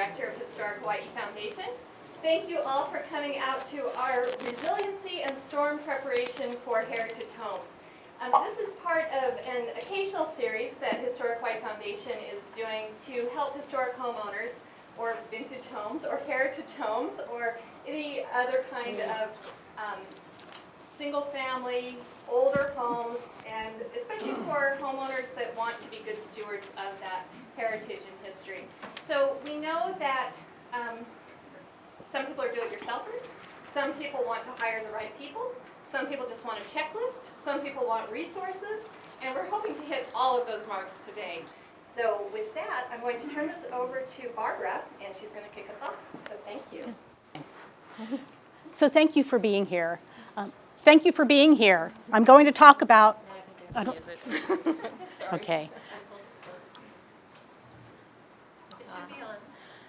Director of Historic Hawaii Foundation. Thank you all for coming out to our Resiliency and Storm Preparation for Heritage Homes. This is part of an occasional series that Historic Hawaii Foundation is doing to help historic homeowners, or vintage homes, or heritage homes, or any other kind of single-family, older homes, and especially for homeowners that want to be good stewards of that heritage and history. So we know that some people are do-it-yourselfers, some people want to hire the right people, some people just want a checklist, some people want resources, and we're hoping to hit all of those marks today. So with that, I'm going to turn this over to Barbara, and she's going to kick us off. So thank you. So thank you for being here. Thank you for being here. I'm going to talk about... Okay.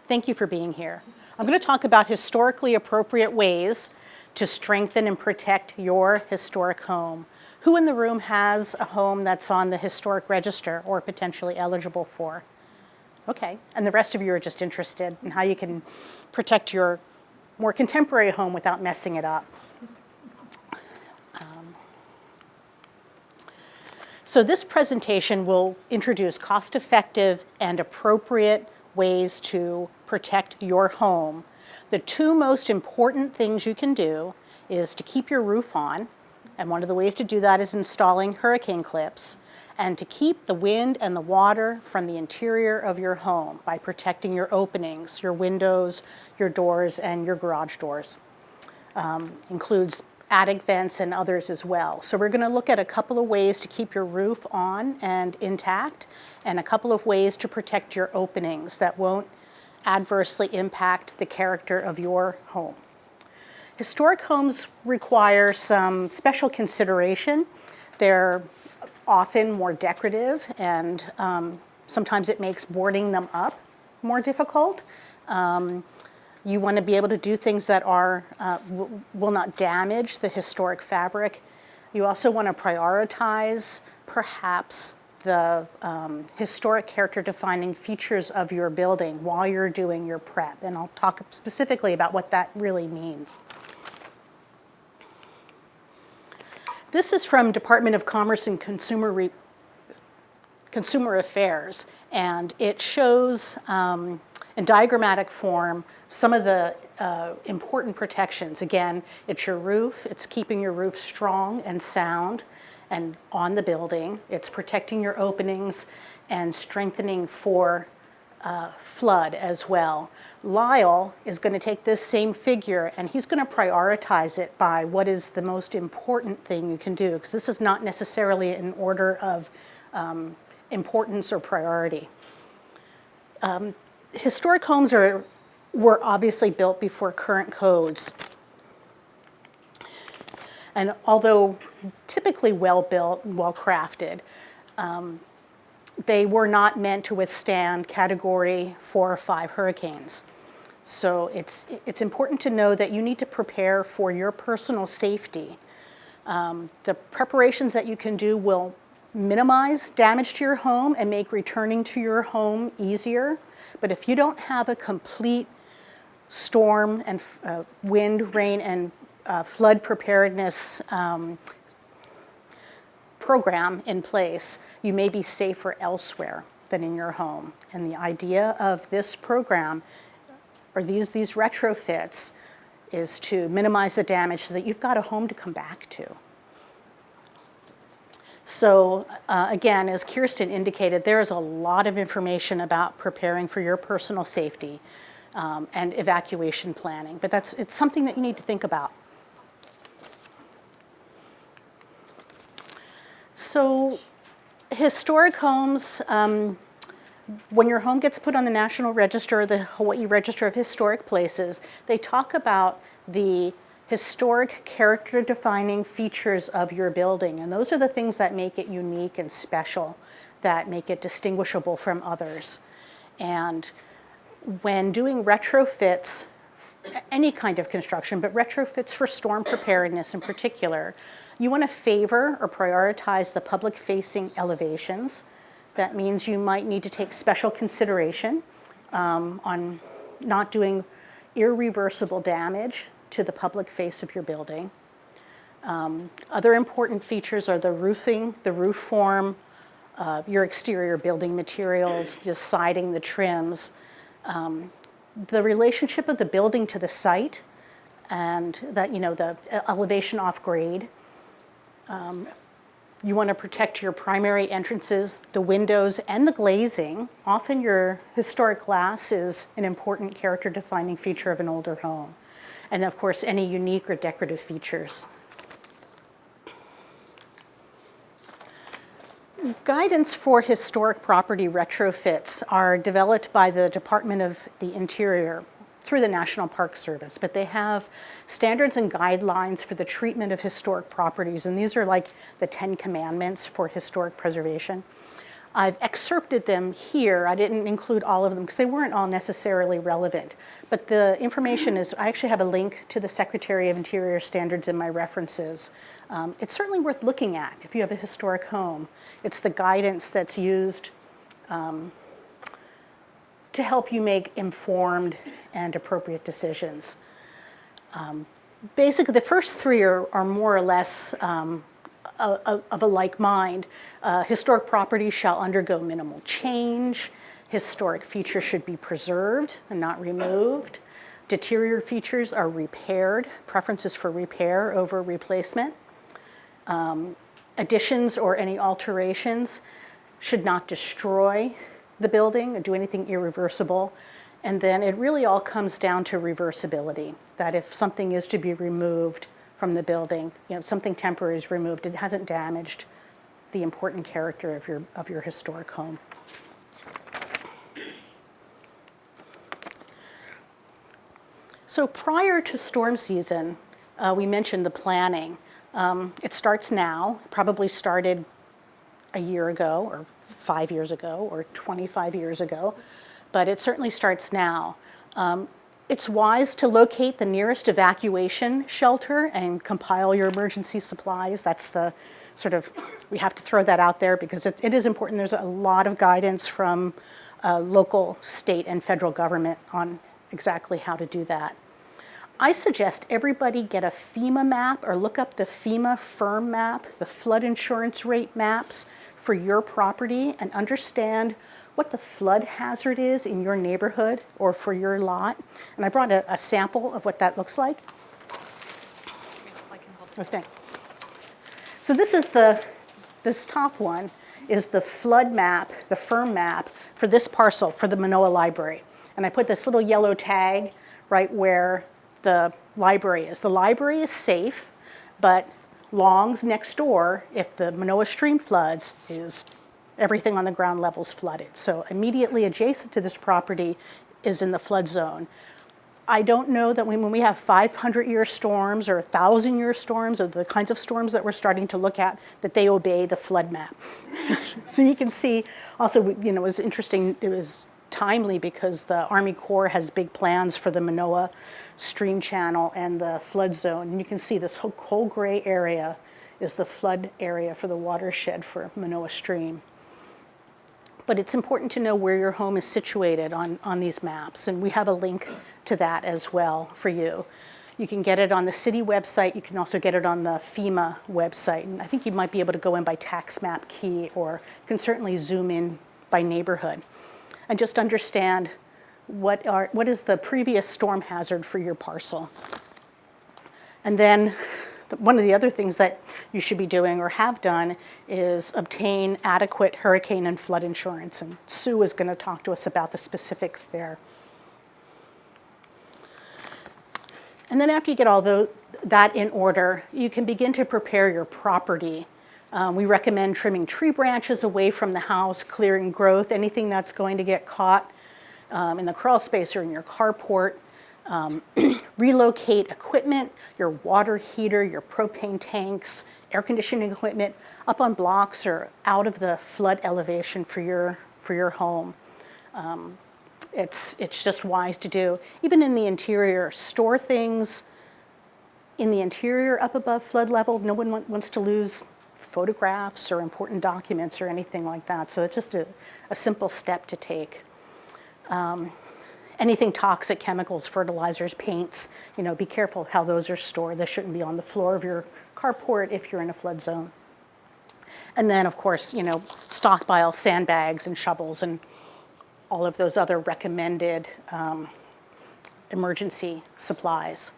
Thank you for being here. I'm going to talk about historically appropriate ways to strengthen and protect your historic home. Who in the room has a home that's on the historic register or potentially eligible for? Okay, and the rest of you are just interested in how you can protect your more contemporary home without messing it up. So this presentation will introduce cost-effective and appropriate ways to protect your home. The two most important things you can do is to keep your roof on, and one of the ways to do that is installing hurricane clips, and to keep the wind and the water from the interior of your home by protecting your openings, your windows, your doors, and your garage doors. Includes attic vents and others as well. So we're going to look at a couple of ways to keep your roof on and intact, and a couple of ways to protect your openings that won't adversely impact the character of your home. Historic homes require some special consideration. They're often more decorative, and sometimes it makes boarding them up more difficult. You want to be able to do things that are will not damage the historic fabric. You also want to prioritize perhaps the historic character-defining features of your building while you're doing your prep, and I'll talk specifically about what that really means. This is from Department of Commerce and Consumer Affairs, and it shows in diagrammatic form some of the important protections. Again, it's your roof, it's keeping your roof strong and sound and on the building. It's protecting your openings and strengthening for flood as well. Lyle is going to take this same figure and he's going to prioritize it by what is the most important thing you can do, because this is not necessarily in order of importance or priority. Historic homes were obviously built before current codes. And although typically well-built and well-crafted, they were not meant to withstand Category 4 or 5 hurricanes. So it's important to know that you need to prepare for your personal safety. The preparations that you can do will minimize damage to your home and make returning to your home easier. But if you don't have a complete storm and wind, rain, and flood preparedness program in place, you may be safer elsewhere than in your home. And the idea of this program, or these retrofits, is to minimize the damage so that you've got a home to come back to. So again, as Kirsten indicated, there is a lot of information about preparing for your personal safety and evacuation planning, but it's something that you need to think about. So historic homes, when your home gets put on the National Register, the Hawaii Register of Historic Places, they talk about the historic character-defining features of your building. And those are the things that make it unique and special, that make it distinguishable from others. And when doing retrofits, any kind of construction, but retrofits for storm preparedness in particular, you want to favor or prioritize the public-facing elevations. That means you might need to take special consideration on not doing irreversible damage to the public face of your building. Other important features are the roofing, the roof form, your exterior building materials, the siding, the trims, the relationship of the building to the site, and that, the elevation off grade. You want to protect your primary entrances, the windows, and the glazing. Often your historic glass is an important character-defining feature of an older home. And of course, any unique or decorative features. Guidance for historic property retrofits are developed by the Department of the Interior through the National Park Service, but they have standards and guidelines for the treatment of historic properties, and these are like the 10 commandments for historic preservation. I've excerpted them here. I didn't include all of them because they weren't all necessarily relevant, but the information is, I actually have a link to the Secretary of Interior standards in my references. It's certainly worth looking at if you have a historic home. It's the guidance that's used to help you make informed and appropriate decisions. Basically, the first three are more or less of a like mind. Historic properties shall undergo minimal change. Historic features should be preserved and not removed. Deteriorated features are repaired. Preferences for repair over replacement. Additions or any alterations should not destroy the building or do anything irreversible. And then it really all comes down to reversibility, that if something is to be removed from the building, something temporary is removed, it hasn't damaged the important character of your historic home. So prior to storm season, we mentioned the planning. It starts now, probably started a year ago or 5 years ago or 25 years ago, but it certainly starts now. It's wise to locate the nearest evacuation shelter and compile your emergency supplies. That's the sort of, we have to throw that out there because it is important. There's a lot of guidance from local, state, and federal government on exactly how to do that. I suggest everybody get a FEMA map or look up the FEMA firm map, the flood insurance rate maps for your property, and understand what the flood hazard is in your neighborhood or for your lot. And I brought a sample of what that looks like. Okay. So this is this top one is the flood map, the firm map for this parcel for the Manoa Library. And I put this little yellow tag right where the library is. The library is safe, but Long's next door, if the Manoa Stream floods, is everything on the ground level's flooded. So immediately adjacent to this property is in the flood zone. I don't know that when we have 500-year storms or 1,000-year storms or the kinds of storms that we're starting to look at, that they obey the flood map. So you can see also, it was interesting, it was timely because the Army Corps has big plans for the Manoa Stream channel and the flood zone. And you can see this whole gray area is the flood area for the watershed for Manoa Stream. But it's important to know where your home is situated on these maps, and we have a link to that as well for you. You can get it on the city website. You can also get it on the FEMA website. And I think you might be able to go in by tax map key, or you can certainly zoom in by neighborhood. And just understand what is the previous storm hazard for your parcel. And then one of the other things that you should be doing or have done is obtain adequate hurricane and flood insurance. And Sue is going to talk to us about the specifics there. And then after you get all that in order, you can begin to prepare your property. We recommend trimming tree branches away from the house, clearing growth, anything that's going to get caught in the crawl space or in your carport. Relocate equipment, your water heater, your propane tanks, air conditioning equipment up on blocks or out of the flood elevation for your home. It's just wise to do. Even in the interior, store things in the interior up above flood level. No one wants to lose photographs or important documents or anything like that. So it's just a simple step to take. Anything toxic, chemicals, fertilizers, paints, be careful how those are stored. They shouldn't be on the floor of your carport if you're in a flood zone. And then, of course, stockpile sandbags and shovels and all of those other recommended emergency supplies.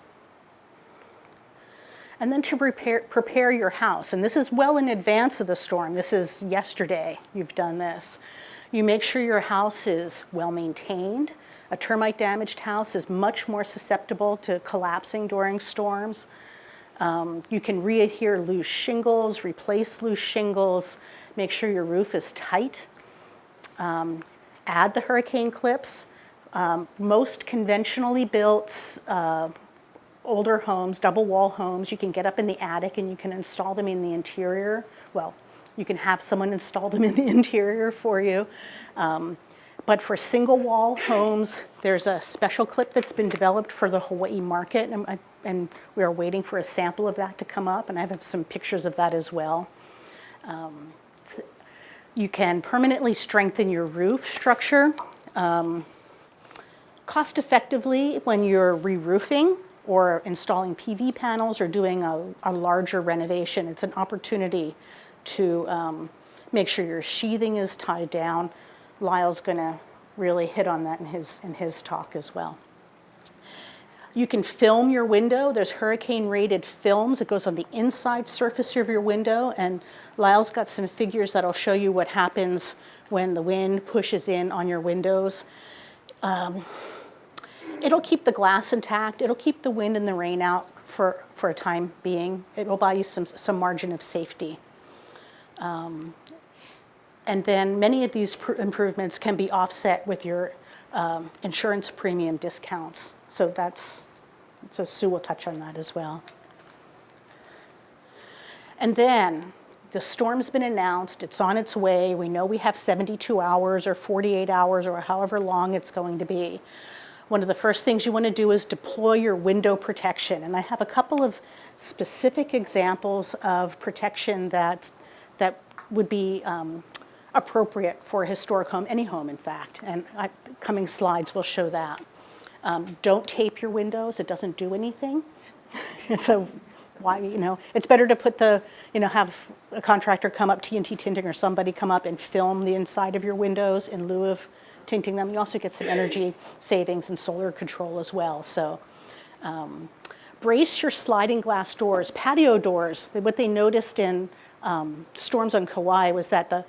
And then to prepare your house, and this is well in advance of the storm. This is yesterday you've done this. You make sure your house is well maintained. A termite damaged house is much more susceptible to collapsing during storms. You can re-adhere loose shingles, replace loose shingles, make sure your roof is tight. Add the hurricane clips. Most conventionally built older homes, double wall homes, you can get up in the attic and you can install them in the interior. Well, you can have someone install them in the interior for you. But for single wall homes, there's a special clip that's been developed for the Hawaii market, and we are waiting for a sample of that to come up, and I have some pictures of that as well. You can permanently strengthen your roof structure cost effectively when you're re-roofing or installing PV panels or doing a larger renovation. It's an opportunity to make sure your sheathing is tied down. Lyle's going to really hit on that in his talk as well. You can film your window. There's hurricane-rated films. It goes on the inside surface of your window, and Lyle's got some figures that'll show you what happens when the wind pushes in on your windows. It'll keep the glass intact. It'll keep the wind and the rain out for a time being. It will buy you some margin of safety. And then many of these improvements can be offset with your insurance premium discounts. So Sue will touch on that as well. And then the storm's been announced, it's on its way. We know we have 72 hours or 48 hours or however long it's going to be. One of the first things you want to do is deploy your window protection. And I have a couple of specific examples of protection that would be appropriate for a historic home, any home in fact, and coming slides will show that. Don't tape your windows, it doesn't do anything. It's better to put have a contractor come up, TNT tinting or somebody come up and film the inside of your windows in lieu of tinting them. You also get some energy savings and solar control as well. So brace your sliding glass doors, patio doors. What they noticed in storms on Kauai was that the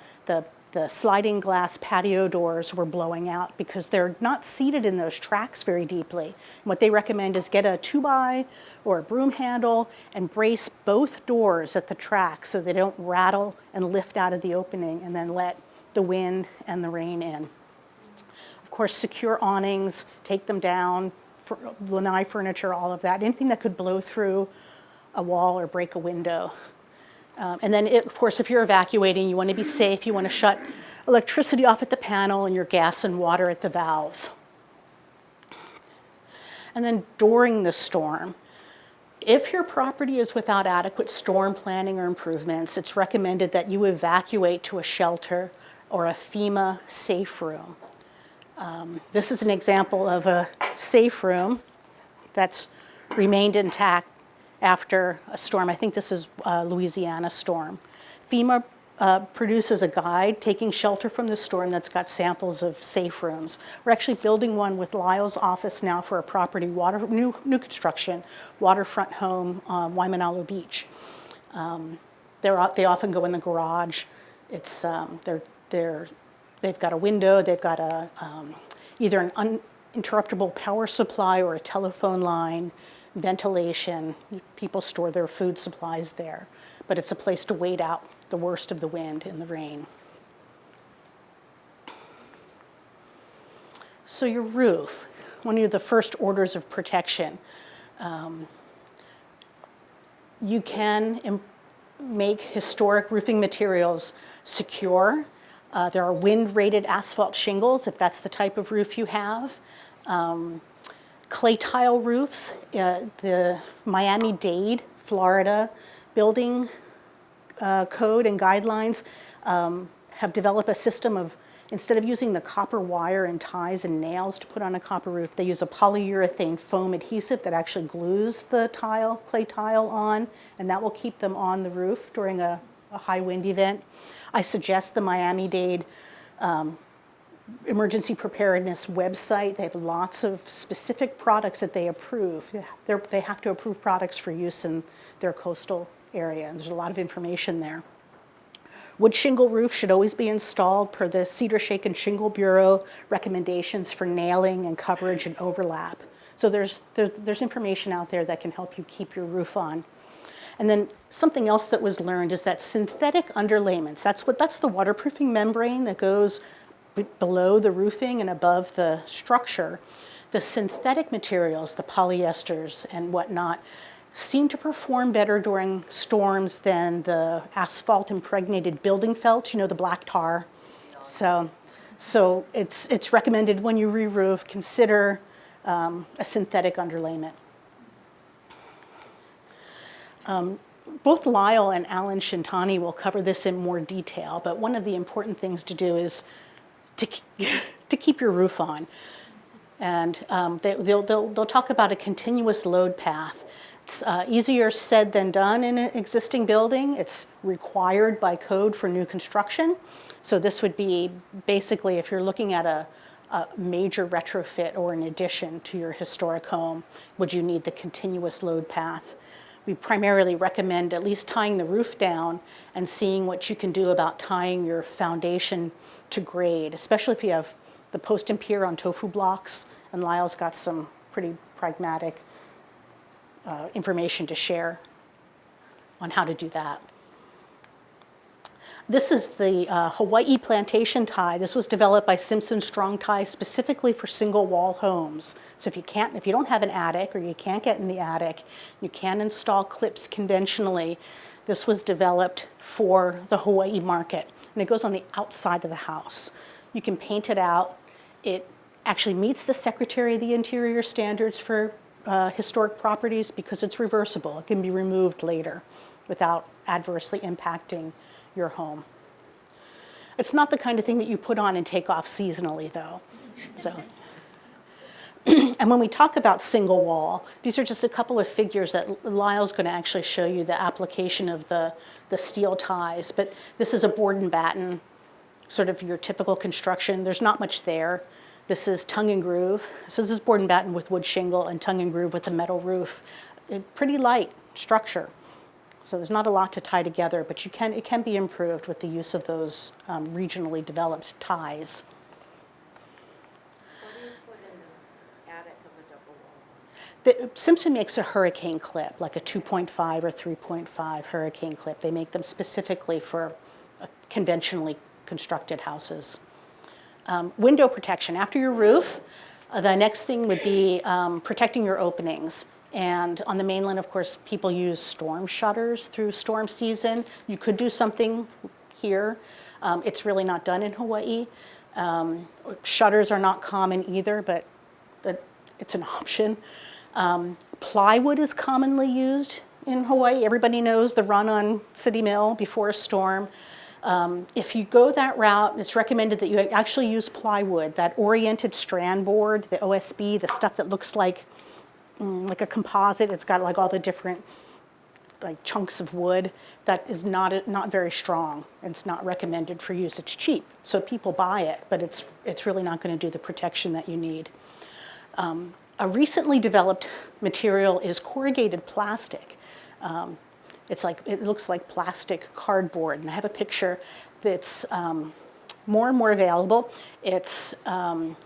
sliding glass patio doors were blowing out because they're not seated in those tracks very deeply. And what they recommend is get a 2x or a broom handle and brace both doors at the track so they don't rattle and lift out of the opening and then let the wind and the rain in. Of course, secure awnings, take them down, lanai furniture, all of that. Anything that could blow through a wall or break a window. And then, of course, if you're evacuating, you want to be safe. You want to shut electricity off at the panel and your gas and water at the valves. And then during the storm, if your property is without adequate storm planning or improvements, it's recommended that you evacuate to a shelter or a FEMA safe room. This is an example of a safe room that's remained intact after a storm. I think this is Louisiana storm. FEMA produces a guide taking shelter from the storm that's got samples of safe rooms. We're actually building one with Lyle's office now for a property, new construction, waterfront home on Waimanalo Beach. They often go in the garage. It's they've got a window, they've got either an uninterruptible power supply or a telephone line, ventilation. People store their food supplies there, but it's a place to wait out the worst of the wind and the rain. So your roof, one of the first orders of protection. You can make historic roofing materials secure. There are wind-rated asphalt shingles, if that's the type of roof you have. Clay tile roofs, the Miami-Dade, Florida building code and guidelines have developed a system of instead of using the copper wire and ties and nails to put on a copper roof, they use a polyurethane foam adhesive that actually glues the clay tile on, and that will keep them on the roof during a high wind event. I suggest the Miami-Dade Emergency Preparedness website. They have lots of specific products that they approve. They have to approve products for use in their coastal area, and there's a lot of information there. Wood shingle roof should always be installed per the Cedar Shake and Shingle Bureau recommendations for nailing and coverage and overlap. So there's information out there that can help you keep your roof on. And then something else that was learned is that synthetic underlayments, that's the waterproofing membrane that goes below the roofing and above the structure. The synthetic materials, the polyesters and whatnot, seem to perform better during storms than the asphalt impregnated building felt, the black tar. So it's recommended when you re-roof, consider a synthetic underlayment. Both Lyle and Alan Shintani will cover this in more detail, but one of the important things to do is to keep your roof on. And they'll talk about a continuous load path. It's easier said than done in an existing building. It's required by code for new construction. So this would be basically if you're looking at a major retrofit or an addition to your historic home, would you need the continuous load path? We primarily recommend at least tying the roof down and seeing what you can do about tying your foundation to grade, especially if you have the post and pier on tofu blocks, and Lyle's got some pretty pragmatic information to share on how to do that. This is the Hawaii Plantation tie. This was developed by Simpson Strong Tie specifically for single wall homes. So if you don't have an attic or you can't get in the attic, you can install clips conventionally. This was developed for the Hawaii market, and it goes on the outside of the house. You can paint it out. It actually meets the Secretary of the Interior standards for historic properties because it's reversible. It can be removed later without adversely impacting your home. It's not the kind of thing that you put on and take off seasonally, though. So, and when we talk about single wall, these are just a couple of figures that Lyle's going to actually show you the application of the steel ties. But this is a board and batten, sort of your typical construction. There's not much there. This is tongue and groove. So this is board and batten with wood shingle and tongue and groove with a metal roof. Pretty light structure. So there's not a lot to tie together, but it can be improved with the use of those regionally developed ties. What do you put in the attic of a double wall? Simpson makes a hurricane clip, like a 2.5 or 3.5 hurricane clip. They make them specifically for conventionally constructed houses. Window protection. After your roof, the next thing would be protecting your openings. And on the mainland, of course, people use storm shutters through storm season. You could do something here. It's really not done in Hawaii. Shutters are not common either, but it's an option. Plywood is commonly used in Hawaii. Everybody knows the run on City Mill before a storm. If you go that route, it's recommended that you actually use plywood, that oriented strand board, the OSB, the stuff that looks like a composite. It's got like all the different like chunks of wood. That is not very strong. It's not recommended for use. It's cheap, so people buy it, but it's really not going to do the protection that you need. A recently developed material is corrugated plastic. It looks like plastic cardboard, and I have a picture that's more and more available. It's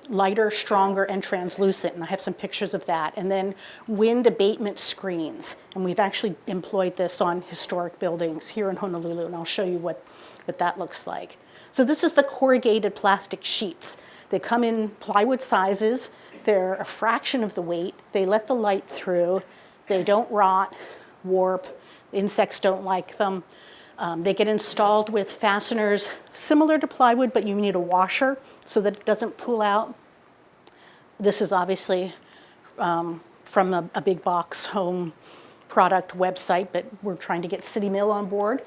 lighter, stronger, and translucent, and I have some pictures of that. And then wind abatement screens, and we've actually employed this on historic buildings here in Honolulu, and I'll show you what that looks like. So this is the corrugated plastic sheets. They come in plywood sizes. They're a fraction of the weight. They let the light through. They don't rot, warp. Insects don't like them. They get installed with fasteners similar to plywood, but you need a washer so that it doesn't pull out. This is obviously from a big box home product website, but we're trying to get City Mill on board.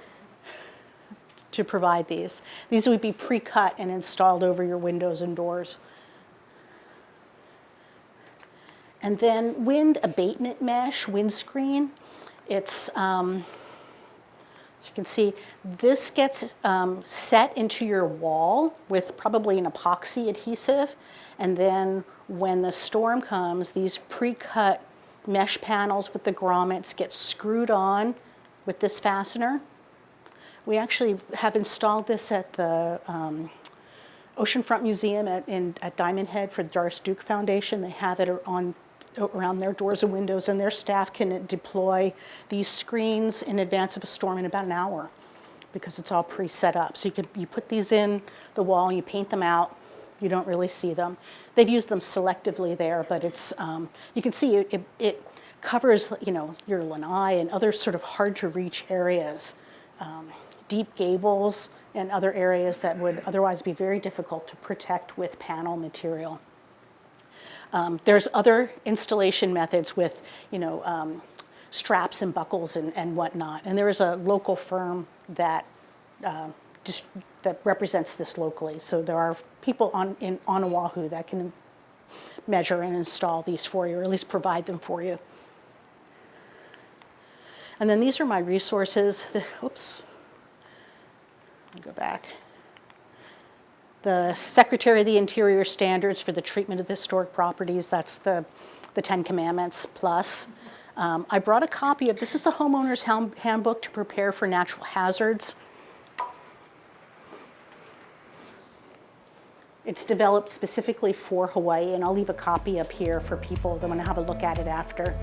to provide these. These would be pre-cut and installed over your windows and doors. And then wind abatement mesh, windscreen. It's, as you can see, this gets set into your wall with probably an epoxy adhesive. And then when the storm comes, these pre-cut mesh panels with the grommets get screwed on with this fastener. We actually have installed this at the Oceanfront Museum at Diamond Head for the Doris Duke Foundation. They have it around their doors and windows, and their staff can deploy these screens in advance of a storm in about an hour because it's all pre-set up. So you put these in the wall, you paint them out, you don't really see them. They've used them selectively there, but it's you can see it covers your lanai and other sort of hard to reach areas, deep gables and other areas that would otherwise be very difficult to protect with panel material. There's other installation methods with, straps and buckles and whatnot. And there is a local firm that that represents this locally. So there are people on Oahu that can measure and install these for you, or at least provide them for you. And then these are my resources. Oops. Let me go back. The Secretary of the Interior standards for the treatment of historic properties, that's the 10 Commandments plus. I brought a copy of, this is the Homeowner's Handbook to Prepare for Natural Hazards. It's developed specifically for Hawaii, and I'll leave a copy up here for people that want to have a look at it after.